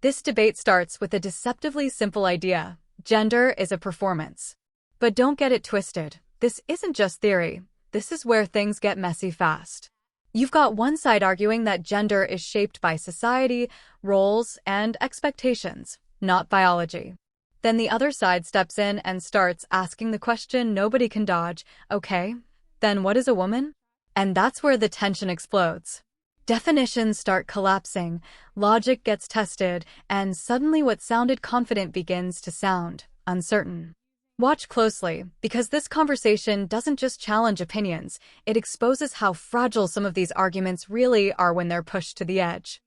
This debate starts with a deceptively simple idea: gender is a performance. But don't get it twisted. This isn't just theory. This is where things get messy fast. You've got one side arguing that gender is shaped by society, roles, and expectations, not biology. Then the other side steps in and starts asking the question nobody can dodge: okay, then what is a woman? And that's where the tension explodes. Definitions start collapsing, logic gets tested, and suddenly what sounded confident begins to sound uncertain. Watch closely, because this conversation doesn't just challenge opinions, it exposes how fragile some of these arguments really are when they're pushed to the edge.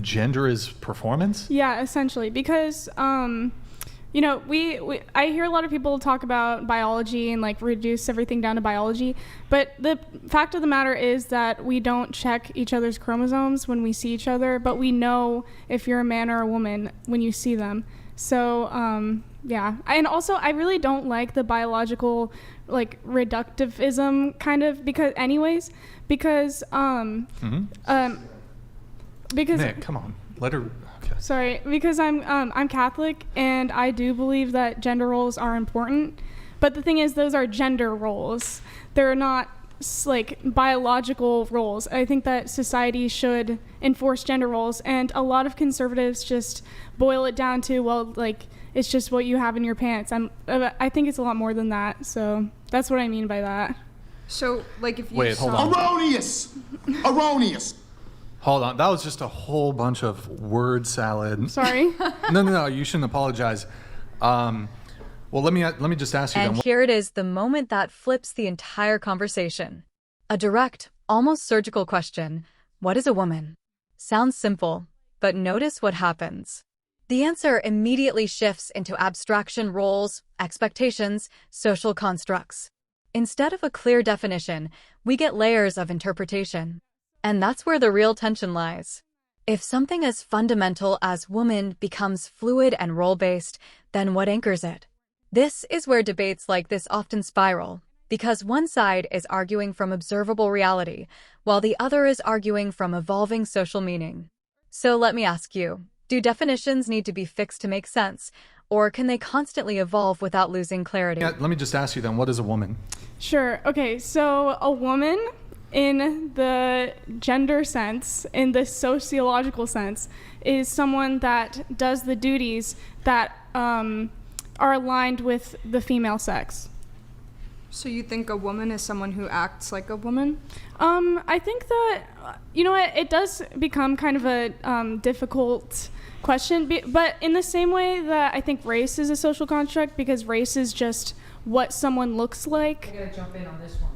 Gender is performance? Yeah, essentially, because I hear a lot of people talk about biology and like reduce everything down to biology, but the fact of the matter is that we don't check each other's chromosomes when we see each other, but we know if you're a man or a woman when you see them. So yeah, and also I really don't like the biological like reductivism kind of because Nick, come on, let her. Okay. Sorry, because I'm Catholic and I do believe that gender roles are important, but the thing is those are gender roles. They're not like biological roles. I think that society should enforce gender roles, and a lot of conservatives just boil it down to, well, like it's just what you have in your pants. I think it's a lot more than that. So that's what I mean by that. So like if you Wait, hold on. Erroneous. Hold on, that was just a whole bunch of word salad. Sorry. No, you shouldn't apologize. Well, let me just ask you And then. here it is, the moment that flips the entire conversation. A direct, almost surgical question: what is a woman? Sounds simple, but notice what happens. The answer immediately shifts into abstraction roles, expectations, social constructs. Instead of a clear definition, we get layers of interpretation. And that's where the real tension lies. If something as fundamental as woman becomes fluid and role-based, then what anchors it? This is where debates like this often spiral, because one side is arguing from observable reality, while the other is arguing from evolving social meaning. So let me ask you, do definitions need to be fixed to make sense, or can they constantly evolve without losing clarity? Yeah, let me just ask you then, what is a woman? Sure. Okay, so a woman in the gender sense, in the sociological sense, is someone that does the duties that are aligned with the female sex. So you think a woman is someone who acts like a woman? I think that, it does become kind of a difficult question, but in the same way that I think race is a social construct, because race is just what someone looks like. I gotta jump in on this one.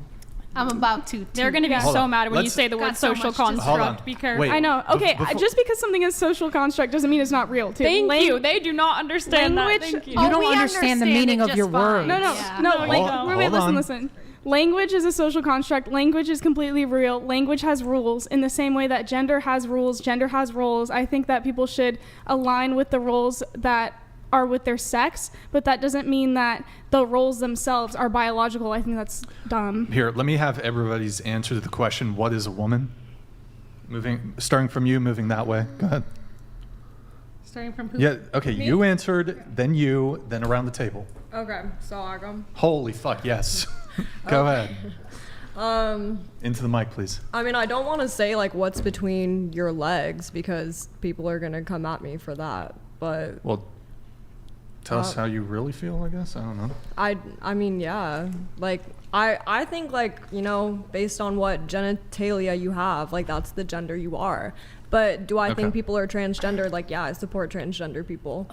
I'm about to. They're going to be Hold so on. mad when you say the word Got so social much to say. Hold on. construct. Because Wait. I know. Okay, Before- just because something is social construct doesn't mean it's not real. Too. Thank you. They do not understand that. Language- Thank you. You don't understand the meaning of your words. No, Yeah. wait, Hold on. listen. Language is a social construct. Language is completely real. Language has rules in the same way that gender has rules. Gender has roles. I think that people should align with the roles that are with their sex, but that doesn't mean that the roles themselves are biological. I think that's dumb. Here, let me have everybody's answer to the question, what is a woman? Starting from you, moving that way. Go ahead. Starting from who? Yeah, okay, you answered, then you, then around the table. Okay, so I go. Holy fuck, yes. Go ahead. Into the mic, please. I mean, I don't want to say like what's between your legs because people are gonna come at me for that. But Well, tell us how you really feel, I guess. I don't know. I mean, yeah. Like I think like, based on what genitalia you have, like that's the gender you are. But do I Okay. think people are transgender? Like, yeah, I support transgender people.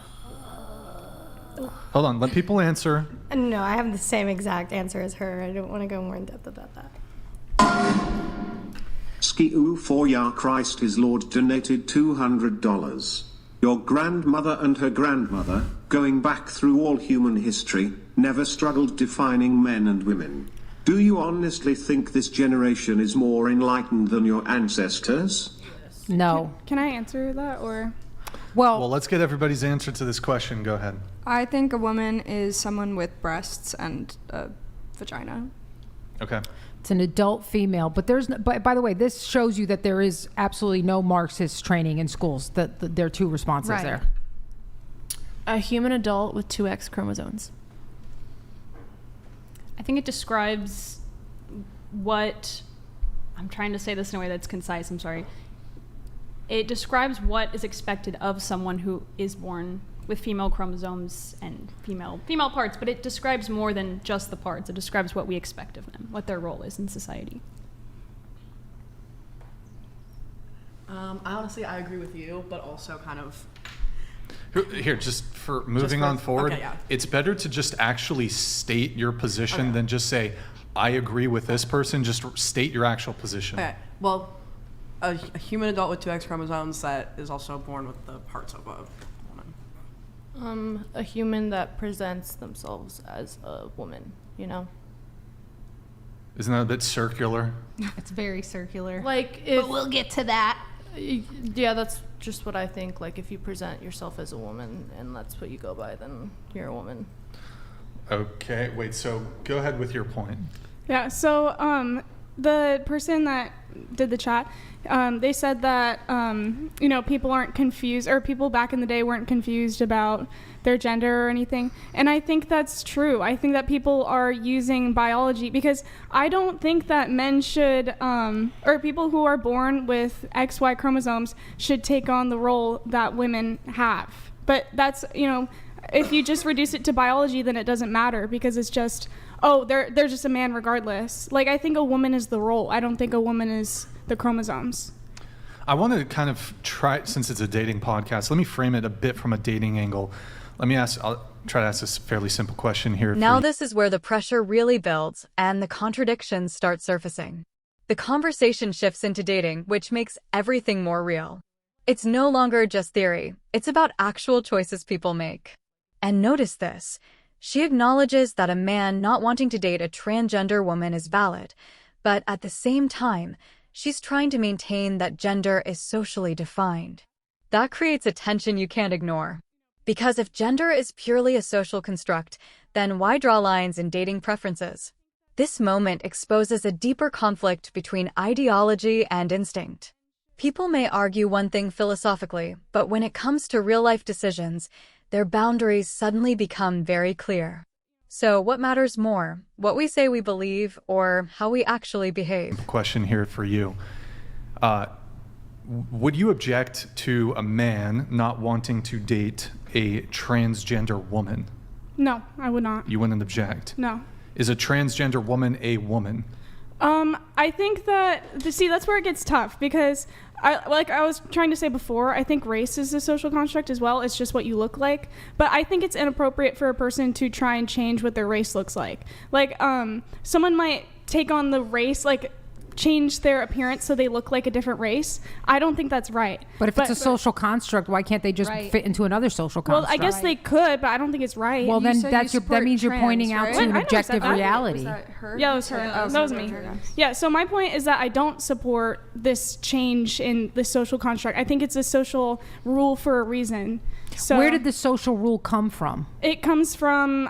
Hold on, let people answer. No, I have the same exact answer as her. I don't want to go more in depth about that. Ski-oo for Ya Christ His Lord donated $200. Your grandmother and her grandmother, going back through all human history, never struggled defining men and women. Do you honestly think this generation is more enlightened than your ancestors? No. Can I answer that or? Well, let's get everybody's answer to this question. Go ahead. I think a woman is someone with breasts and a vagina. Okay. It's an adult female, but there's. By the way, this shows you that there is absolutely no Marxist training in schools. That there are two responses there. A human adult with 2 X chromosomes. I think it describes what, I'm trying to say this in a way that's concise, I'm sorry. It describes what is expected of someone who is born with female chromosomes and female parts, but it describes more than just the parts. It describes what we expect of them, what their role is in society. Honestly, I agree with you, but also kind of... Here, just for moving on forward, okay, yeah. It's better to just actually state your position than just say, I agree with this person. Just state your actual position. Okay, well, a human adult with 2 X chromosomes that is also born with the parts of a woman. A human that presents themselves as a woman, you know? Isn't that a bit circular? It's very circular. Like, but we'll get to that. Yeah, that's just what I think. Like, if you present yourself as a woman and that's what you go by, then you're a woman. Okay, wait, so go ahead with your point. Yeah, so the person that did the chat, they said that, people aren't confused, or people back in the day weren't confused about their gender or anything. And I think that's true. I think that people are using biology, because I don't think that men should, or people who are born with XY chromosomes should take on the role that women have. But that's, if you just reduce it to biology, then it doesn't matter, because it's just, they're just a man regardless. Like, I think a woman is the role. I don't think a woman is the chromosomes. I want to kind of try, since it's a dating podcast, let me frame it a bit from a dating angle. I'll try to ask this fairly simple question here. Now this is where the pressure really builds and the contradictions start surfacing. The conversation shifts into dating, which makes everything more real. It's no longer just theory. It's about actual choices people make. And notice this. She acknowledges that a man not wanting to date a transgender woman is valid, but at the same time, she's trying to maintain that gender is socially defined. That creates a tension you can't ignore. Because if gender is purely a social construct, then why draw lines in dating preferences? This moment exposes a deeper conflict between ideology and instinct. People may argue one thing philosophically, but when it comes to real-life decisions, their boundaries suddenly become very clear. So what matters more, what we say we believe or how we actually behave? Question here for you. Would you object to a man not wanting to date a transgender woman? No, I would not. You wouldn't object? No. Is a transgender woman a woman? I think that's where it gets tough, because I was trying to say before, I think race is a social construct as well. It's just what you look like. But I think it's inappropriate for a person to try and change what their race looks like. Like, someone might take on the race, like, change their appearance so they look like a different race. I don't think that's right. But if it's a social construct, why can't they just fit into another social construct? Well, I guess they could, but I don't think it's right. Well, then that means you're pointing out to an objective reality. Was that her? Yeah, it was her. That was me. Yeah, so my point is that I don't support this change in the social construct. I think it's a social rule for a reason. So where did the social rule come from? It comes from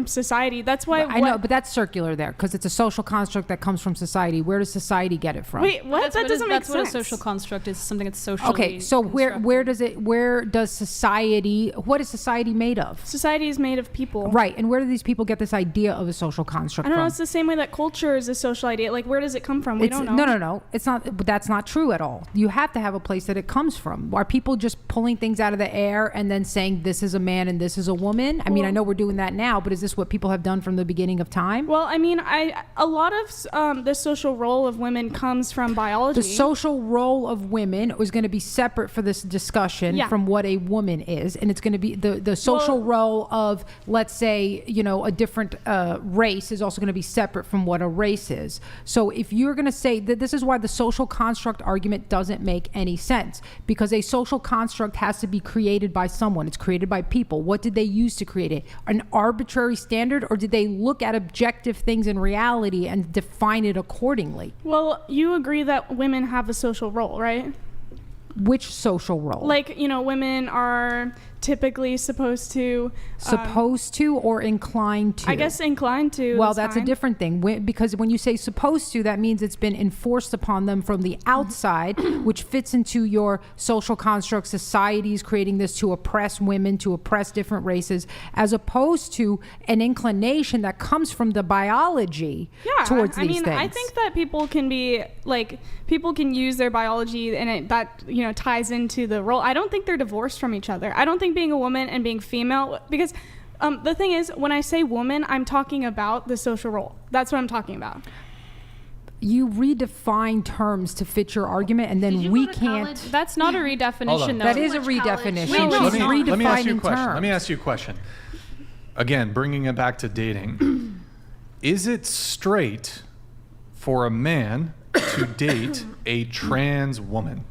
society. That's why I know, but that's circular there, because it's a social construct that comes from society. Where does society get it from? Wait, what? That doesn't make sense. That's what a social construct is, something that's socially Okay, so where does society, what is society made of? Society is made of people. Right, and where do these people get this idea of a social construct I don't from? know, it's the same way that culture is a social idea. Like, where does it come from? We don't know. No. It's not, that's not true at all. You have to have a place that it comes from. Are people just pulling things out of the air and then saying this is a man and this is a woman? I mean, I know we're doing that now, but is this what people have done from the beginning of time? Well, I mean, a lot of the social role of women comes from biology. The social role of women is going to be separate for this discussion from what a woman is, and it's going to be the social role of, let's say, a different race is also going to be separate from what a race is. So if you're going to say that, this is why the social construct argument doesn't make any sense, because a social construct has to be created by someone. It's created by people. What did they use to create it? An arbitrary standard, or did they look at objective things in reality and define it accordingly? Well, you agree that women have a social role, right? Which social role? Like, women are typically supposed to. Or inclined to? I guess inclined to. Well, that's a different thing. Because when you say supposed to, that means it's been enforced upon them from the outside, which fits into your social construct. Society's creating this to oppress women, to oppress different races, as opposed to an inclination that comes from the biology towards these things. I think that people can be like, people can use their biology and that ties into the role. I don't think they're divorced from each other. I don't think being a woman and being female, because the thing is, when I say woman, I'm talking about the social role. That's what I'm talking about. You redefine terms to fit your argument, and then we can't. That's not a redefinition, though. That is a redefinition. Let me ask you a question. Let me ask you a question. Again, bringing it back to dating. Is it straight for a man to date a trans woman?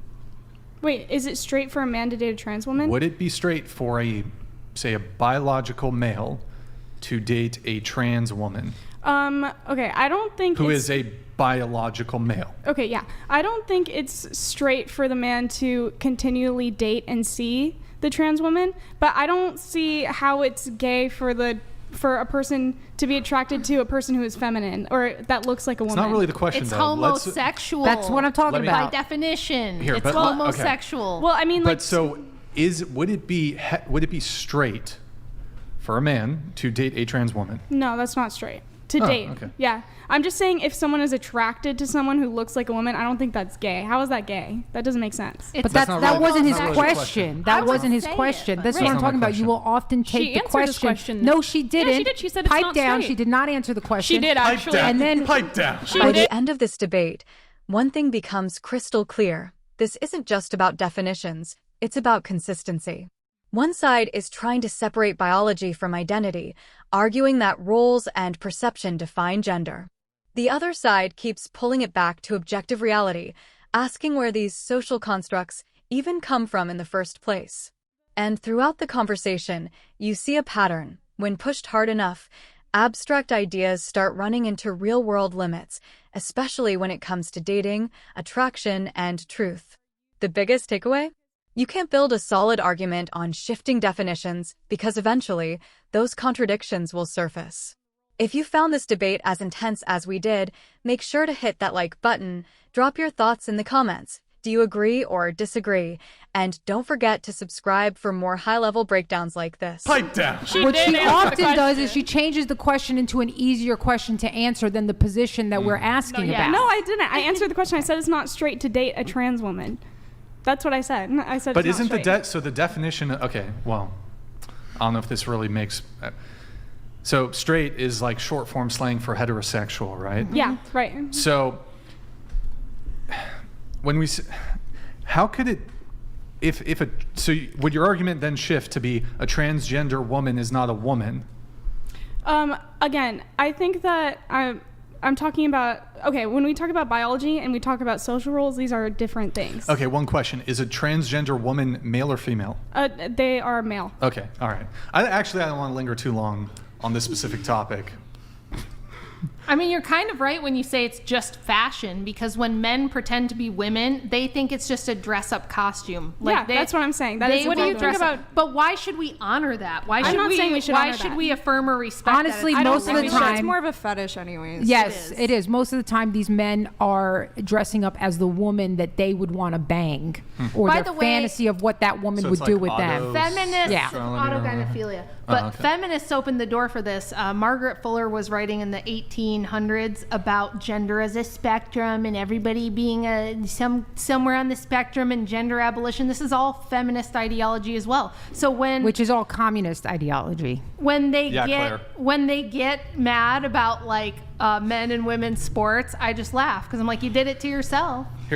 Wait, is it straight for a man to date a trans woman? Would it be straight for a biological male to date a trans woman? Okay, I don't think who is a biological male. Okay, yeah. I don't think it's straight for the man to continually date and see the trans woman, but I don't see how it's gay for a person to be attracted to a person who is feminine or that looks like a woman. It's not really the question, it's though. Homosexual. That's what I'm talking about. By definition, Here, it's homosexual. Okay. Well, I mean, like. But so, would it be straight for a man to date a trans woman? No, that's not straight. To date. Okay. Yeah. I'm just saying, if someone is attracted to someone who looks like a woman, I don't think that's gay. How is that gay? That doesn't make sense. But that wasn't his question. That wasn't his question. That's what I'm talking about. You will often take the question. No, she didn't. Yeah, she did. She said it's pipe not down. straight. She did not answer the question. She did, actually. And then pipe down. By the end of this debate, one thing becomes crystal clear. This isn't just about definitions. It's about consistency. One side is trying to separate biology from identity, arguing that roles and perception define gender. The other side keeps pulling it back to objective reality, asking where these social constructs even come from in the first place. And throughout the conversation, you see a pattern. When pushed hard enough, abstract ideas start running into real-world limits, especially when it comes to dating, attraction, and truth. The biggest takeaway? You can't build a solid argument on shifting definitions because eventually those contradictions will surface. If you found this debate as intense as we did, make sure to hit that like button, drop your thoughts in the comments. Do you agree or disagree? And don't forget to subscribe for more high-level breakdowns like this. Pipe down. What she often does is she changes the question into an easier question to answer than the position that we're asking about. No, I didn't. I answered the question. I said it's not straight to date a trans woman. That's what I said. I said. But it's isn't not the definition? Okay, well, I don't know if this really makes. So straight is like short form slang for heterosexual, right? Yeah, right. So when we, how could it, would your argument then shift to be a transgender woman is not a woman? Again, I think that I'm talking about, when we talk about biology and we talk about social roles, these are different things. Okay, one question. Is a transgender woman male or female? They are male. Okay, all right. I don't want to linger too long on this specific topic. I mean, you're kind of right when you say it's just fashion, because when men pretend to be women, they think it's just a dress-up costume. That's what I'm saying. What do you think about? But why should we honor that? Why should we affirm or respect? Honestly, most of the time, it's more of a fetish, anyways. Yes, it is. Most of the time, these men are dressing up as the woman that they would want to bang, or their fantasy of what that woman would do with them. Feminists, autogynephilia. But feminists opened the door for this. Margaret Fuller was writing in the 1800s about gender as a spectrum and everybody being somewhere on the spectrum and gender abolition. This is all feminist ideology as well. So which is all communist ideology. When they get mad about like men and women's sports, I just laugh because I'm like, you did it to yourself. Here.